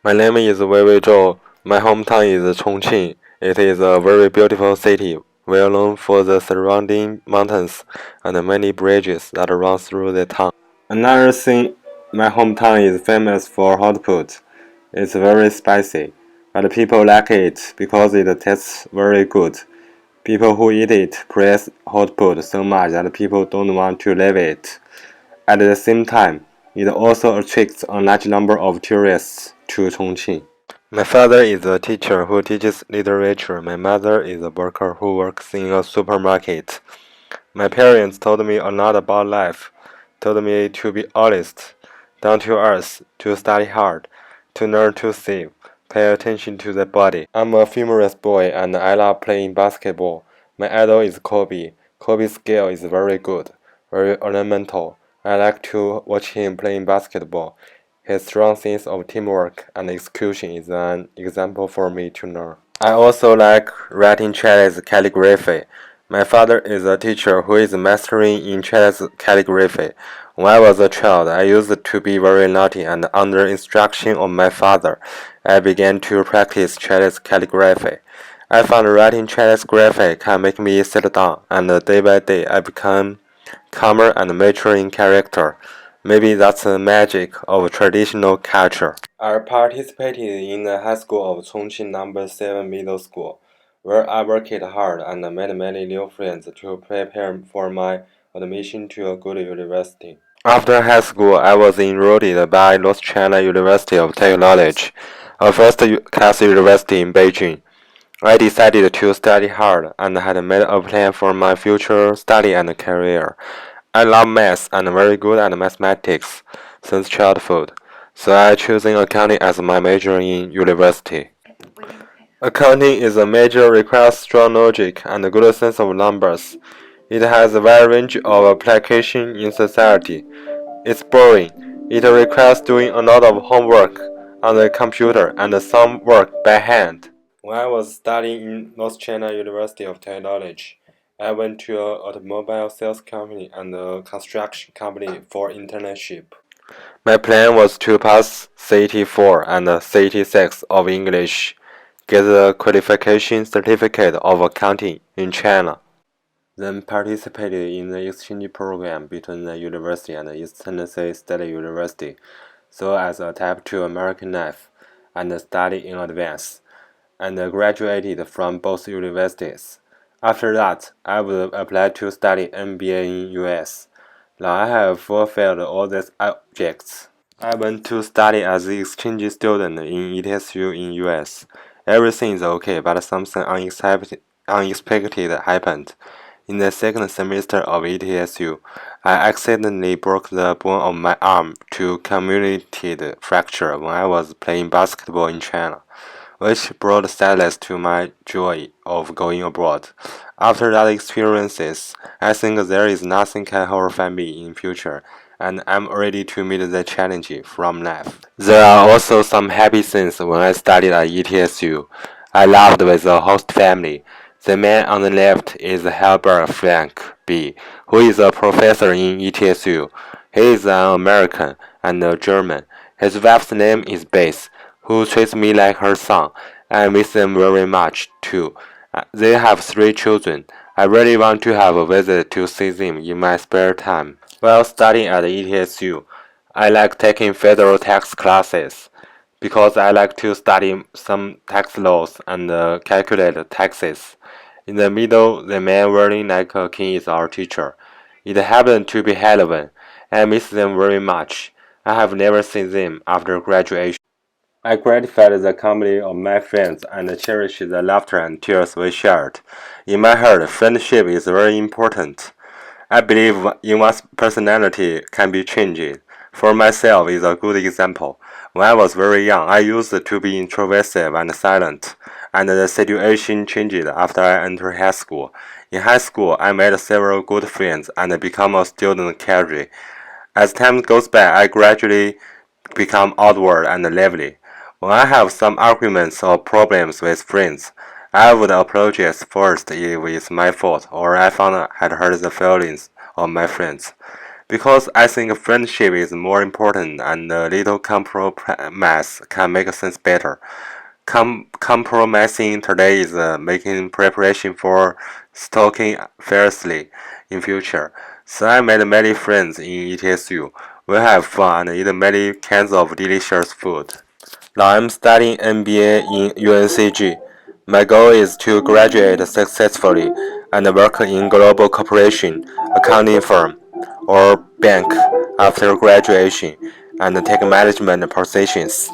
My name is Weiwei Zhou. My hometown is Chongqing. It is a very beautiful city, well known for the surrounding mountains and many bridges that run through the town. Another thing, my hometown is famous for hot pot. It's very spicy, but people like it because it tastes very good. People who eat it praise hot pot so much that people don't want to leave it. At the same time, it also attracts a large number of tourists to Chongqing. My father is a teacher who teaches literature. My mother is a worker who works in a supermarket. My parents told me a lot about life, told me to be honest, down to earth, to study hard, to learn to save, pay attention to the body. I'm a humorous boy and I love playing basketball. My idol is Kobe. Kobe's skill is very good, very ornamental. I like to watch him playing basketball. His strong sense of teamwork and execution is an example for me to learn. I also like writing Chinese calligraphy. My father is a teacher who is mastering in Chinese calligraphy. When I was a child, I used to be very naughty, and under instruction of my father, I began to practice Chinese calligraphy. I found writing Chinese graphic can make me sit down, and day by day I become calmer and mature in character. Maybe that's the magic of traditional culture. I participated in the high school of Chongqing No. 7 Middle School, where I worked hard and made many new friends to prepare for my admission to a good university. After high school, I was enrolled by North China University of Technology, a first-class university in Beijing. I decided to study hard and had made a plan for my future study and career. I love math and very good at mathematics since childhood, so I chose accounting as my major in university. Accounting is a major requires strong logic and a good sense of numbers. It has a wide range of application in society. It's boring. It requires doing a lot of homework on the computer and some work by hand. When I was studying in North China University of Technology, I went to an automobile sales company and a construction company for internship. My plan was to pass CET 4 and CET 6 of English, get the qualification certificate of accounting in China, then participated in the exchange program between the university and East Tennessee State University, so as adapt to American life and study in advance, and graduated from both universities. After that, I would apply to study MBA in US. Now I have fulfilled all these objects. I went to study as an exchange student in ETSU in US. Everything is okay, but something unexpected happened. In the second semester of ETSU, I accidentally broke the bone of my arm to communicated fracture when I was playing basketball in China, which brought sadness to my joy of going abroad. After that experiences, I think there is nothing can horrify me in future, and I'm ready to meet the challenge from life. There are also some happy things when I studied at ETSU. I loved with the host family. The man on the left is Herbert Frank B., who is a professor in ETSU. He is an American and a German. His wife's name is Beth, who treats me like her son. I miss them very much, too. They have 3 children. I really want to have a visit to see them in my spare time. While studying at ETSU, I like taking federal tax classes because I like to study some tax laws and calculate taxes. In the middle, the man wearing like a king is our teacher. It happened to be Halloween. I miss them very much. I have never seen them after graduation. I gratified the company of my friends and cherish the laughter and tears we shared. In my heart, friendship is very important. I believe in one's personality can be changed. For myself is a good example. When I was very young, I used to be introversive and silent, and the situation changed after I entered high school. In high school, I made several good friends and become a student cadre. As time goes by, I gradually become outward and lively. When I have some arguments or problems with friends, I would apologize first if it's my fault or I found I had hurt the feelings of my friends. Because I think friendship is more important and a little compromise can make things better. Compromising today is making preparation for stalking fiercely in future. So I made many friends in ETSU. We have fun and eat many kinds of delicious food. Now I'm studying MBA in UNCG. My goal is to graduate successfully and work in global corporation, accounting firm, or bank after graduation and take management positions.